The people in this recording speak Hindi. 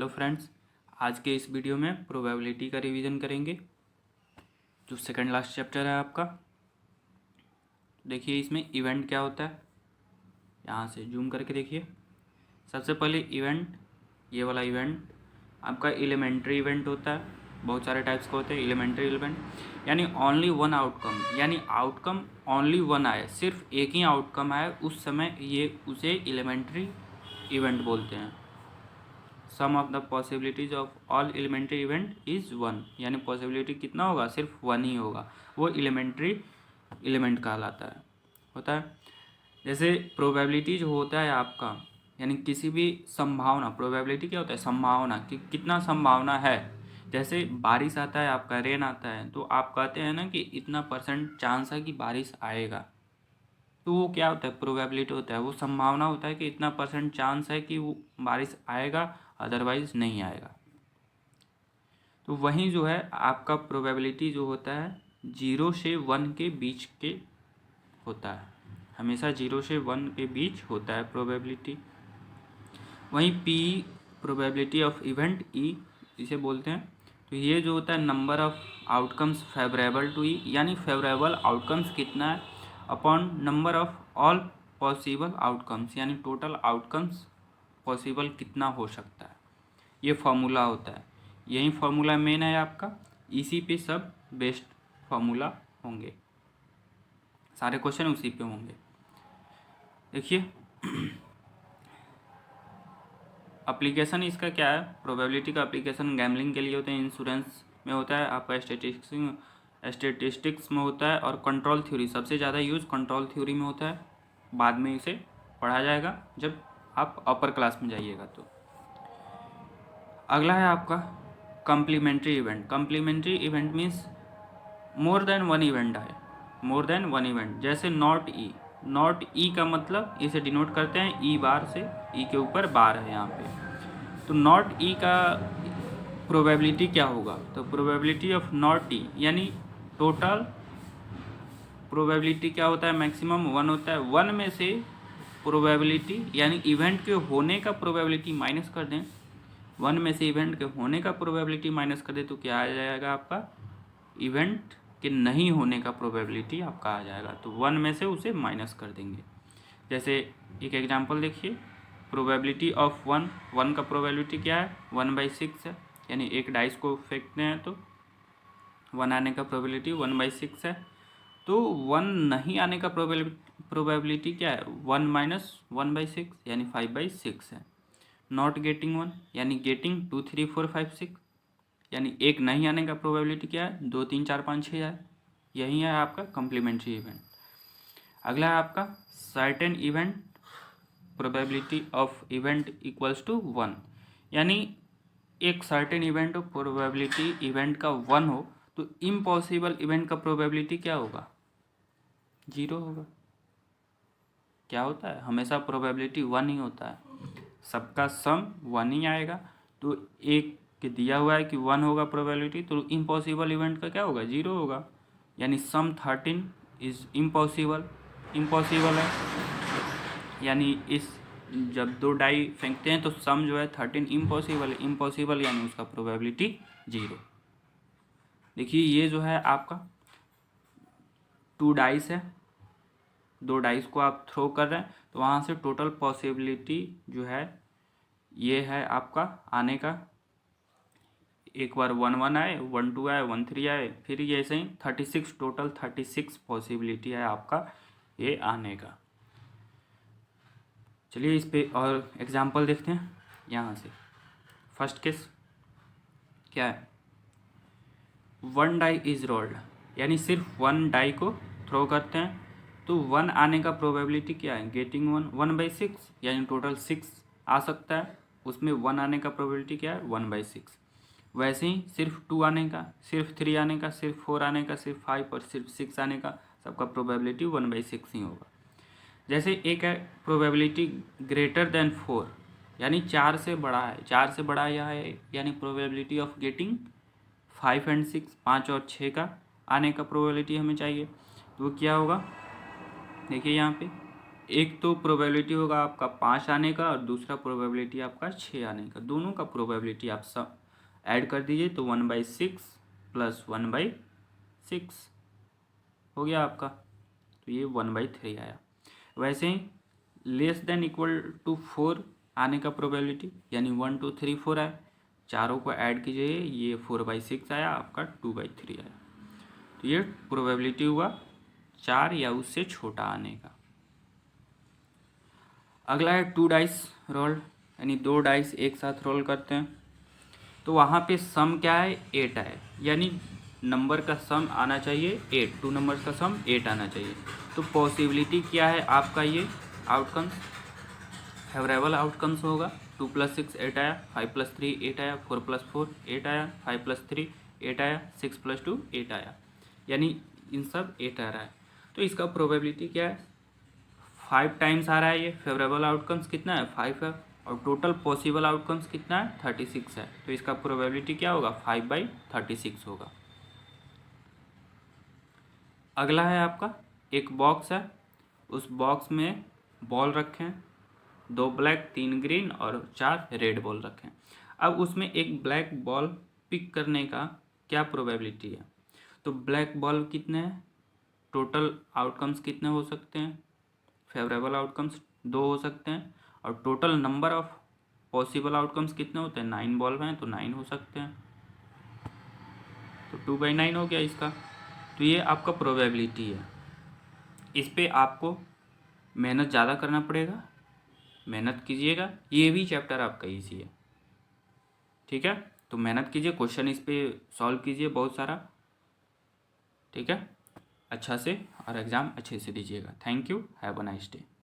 फ्रेंड्स, आज के इस वीडियो में प्रोबेबिलिटी का रिवीजन करेंगे जो सेकंड लास्ट चैप्टर है आपका। देखिए इसमें इवेंट क्या होता है, यहाँ से जूम करके देखिए। सबसे पहले इवेंट, ये वाला इवेंट आपका एलिमेंट्री इवेंट होता है। बहुत सारे टाइप्स के होते हैं एलिमेंट्री इवेंट, यानी ओनली वन आउटकम, यानी आउटकम ओनली वन आए, सिर्फ एक ही आउटकम आए उस समय ये उसे एलिमेंट्री इवेंट बोलते हैं। Sum of the possibilities of all elementary event is one, यानी पॉसिबिलिटी कितना होगा, सिर्फ वन ही होगा, वो एलिमेंट्री एलिमेंट कहलाता है होता है। जैसे प्रोबेबिलिटी जो होता है आपका, यानी किसी भी संभावना, प्रोबेबिलिटी क्या होता है, संभावना कि कितना संभावना है। जैसे बारिश आता है आपका, रेन आता है, तो आप कहते हैं ना कि इतना % चांस है कि बारिश आएगा, तो वो क्या होता है, प्रोबेबिलिटी होता है, वो संभावना होता है कि इतना % चांस है कि वो बारिश आएगा, अदरवाइज नहीं आएगा। तो वहीं जो है आपका प्रोबेबिलिटी जो होता है 0 से 1 के बीच के होता है, हमेशा 0 से 1 के बीच होता है प्रोबेबिलिटी। वहीं P probability of event E इसे बोलते हैं। तो ये जो होता है number of outcomes favourable to E, यानी फेवरेबल आउटकम्स कितना है upon number of all possible outcomes, यानी टोटल आउटकम्स पॉसिबल कितना हो सकता है, ये फार्मूला होता है। यही फार्मूला मेन है आपका, इसी पे सब बेस्ट फार्मूला होंगे, सारे क्वेश्चन उसी पे होंगे। देखिए एप्लीकेशन इसका क्या है, प्रोबेबिलिटी का एप्लीकेशन गैम्बलिंग के लिए होते हैं, इंश्योरेंस में होता है, आपका स्टेटिस्टिक्स में होता है, और कंट्रोल थ्योरी सबसे ज़्यादा यूज कंट्रोल थ्योरी में होता है। बाद में इसे पढ़ा जाएगा जब आप अपर क्लास में जाइएगा। तो अगला है आपका complementary event. Complementary event means more than one event है, मोर देन वन इवेंट। जैसे नॉट ई, नॉट ई का मतलब इसे डिनोट करते हैं ई बार से, ई के ऊपर बार है यहाँ पे। तो नॉट ई का प्रोबेबिलिटी क्या होगा, तो प्रोबेबिलिटी ऑफ नॉट ई, यानी टोटल प्रोबेबिलिटी क्या होता है, मैक्सिमम 1 होता है। 1 में से प्रोबेबिलिटी, यानी इवेंट के होने का प्रोबेबिलिटी माइनस कर दें, 1 में से इवेंट के होने का प्रोबेबिलिटी माइनस कर दे तो क्या आ जाएगा आपका, इवेंट के नहीं होने का प्रोबेबिलिटी आपका आ जाएगा। तो 1 में से उसे माइनस कर देंगे। जैसे एक एग्जांपल देखिए, प्रोबेबिलिटी ऑफ 1 का प्रोबेबिलिटी क्या है, 1/6 है, यानी एक डाइस को फेंकते हैं तो 1 आने का प्रोबेबिलिटी 1/6 है। तो 1 नहीं आने का प्रोबेबिलिटी क्या है, 1 - 1/6 यानी 5/6 है। नॉट गेटिंग 1 यानी गेटिंग 2 3 4 5 6, यानी एक नहीं आने का प्रोबेबिलिटी क्या है, 2 3 4 5 6 है। यही है आपका कम्प्लीमेंट्री इवेंट। अगला है आपका certain event probability of event equals to 1, यानी एक सर्टेन इवेंट हो, प्रोबेबिलिटी इवेंट का 1 हो, तो इम्पॉसिबल इवेंट का प्रोबेबिलिटी क्या होगा, 0 होगा। क्या होता है, हमेशा प्रोबेबिलिटी 1 ही होता है, सबका सम 1 ही आएगा। तो एक के दिया हुआ है कि 1 होगा प्रोबेबिलिटी, तो इम्पॉसिबल इवेंट का क्या होगा, 0 होगा, यानी सम 13 इज इम्पॉसिबल, इम्पॉसिबल है। यानी इस जब 2 डाई फेंकते हैं तो सम जो है 13 इम्पॉसिबल है, इम्पॉसिबल यानी उसका प्रोबेबिलिटी 0। देखिए ये जो है आपका 2 डाइस है, 2 डाइस को आप थ्रो कर रहे हैं, तो वहाँ से टोटल पॉसिबिलिटी जो है ये है आपका आने का, एक बार 1 1 आए, 1 2 आए, 1 3 आए, फिर ये ऐसे ही 36, टोटल 36 पॉसिबिलिटी है आपका ये आने का। चलिए इस पे और एग्जांपल देखते हैं। यहाँ से फर्स्ट केस क्या है, 1 डाई इज रोल्ड, यानी सिर्फ 1 डाई को थ्रो करते हैं, तो 1 आने का प्रोबेबिलिटी क्या है, गेटिंग 1/6, यानी टोटल 6 आ सकता है, उसमें 1 आने का प्रोबेबिलिटी क्या है, 1/6। वैसे ही सिर्फ 2 आने का, सिर्फ 3 आने का, सिर्फ 4 आने का, सिर्फ 5 और सिर्फ 6 आने का, सबका प्रोबेबिलिटी 1/6 ही होगा। जैसे एक है प्रोबेबिलिटी ग्रेटर देन 4, यानी 4 से बड़ा है, 4 से बड़ा यह है, यानी प्रोबेबिलिटी ऑफ गेटिंग 5 एंड 6, 5 और 6 का आने का प्रोबेबिलिटी हमें चाहिए। तो वो क्या होगा, देखिए यहाँ पे एक तो प्रोबेबिलिटी होगा आपका 5 आने का और दूसरा प्रोबेबिलिटी आपका 6 आने का। दोनों का प्रोबेबिलिटी आप सब ऐड कर दीजिए तो 1/6 प्लस 1/6 हो गया आपका। तो ये 1/3 आया। वैसे ही लेस देन इक्वल टू 4 आने का प्रोबेबिलिटी, यानी 1 2 3 4 आया, चारों को ऐड कीजिए, ये 4/6 आया आपका, 2/3 आया। तो ये प्रोबेबिलिटी हुआ 4 या उससे छोटा आने का। अगला है 2 डाइस रोल, यानी 2 डाइस एक साथ रोल करते हैं। तो वहाँ पे सम क्या है, 8 है, यानी नंबर का सम आना चाहिए 8, 2 नंबर्स का सम 8 आना चाहिए। तो पॉसिबिलिटी क्या है आपका, ये आउटकम्स फेवरेबल आउटकम्स होगा। 2 + 6 8 आया, 5 + 3 8 आया, 4 + 4 8 आया, 5 + 3 8 आया, 6 + 2 8 आया, यानी इन सब 8 आ रहा है। तो इसका प्रोबेबिलिटी क्या है, 5 टाइम्स आ रहा है। ये फेवरेबल आउटकम्स कितना है, 5 है, और टोटल पॉसिबल आउटकम्स कितना है, 36 है। तो इसका प्रोबेबिलिटी क्या होगा, 5/36 होगा। अगला है आपका एक बॉक्स है, उस बॉक्स में बॉल रखे हैं, 2 ब्लैक 3 ग्रीन और 4 रेड बॉल रखें। अब उसमें एक ब्लैक बॉल पिक करने का क्या प्रोबेबिलिटी है। तो ब्लैक बॉल कितने हैं, टोटल आउटकम्स कितने हो सकते हैं, फेवरेबल आउटकम्स 2 हो सकते हैं, और total number of possible outcomes कितने होते हैं, 9 बॉल हैं तो 9 हो सकते हैं। तो 2/9 हो गया इसका। तो ये आपका प्रोबेबिलिटी है। इस पे आपको मेहनत ज़्यादा करना पड़ेगा, मेहनत कीजिएगा। ये भी चैप्टर आपका ईजी है, ठीक है। तो मेहनत कीजिए, क्वेश्चन इस पे सॉल्व कीजिए बहुत सारा, ठीक है, अच्छा से, और एग्ज़ाम अच्छे से दीजिएगा। Thank you, have a nice day.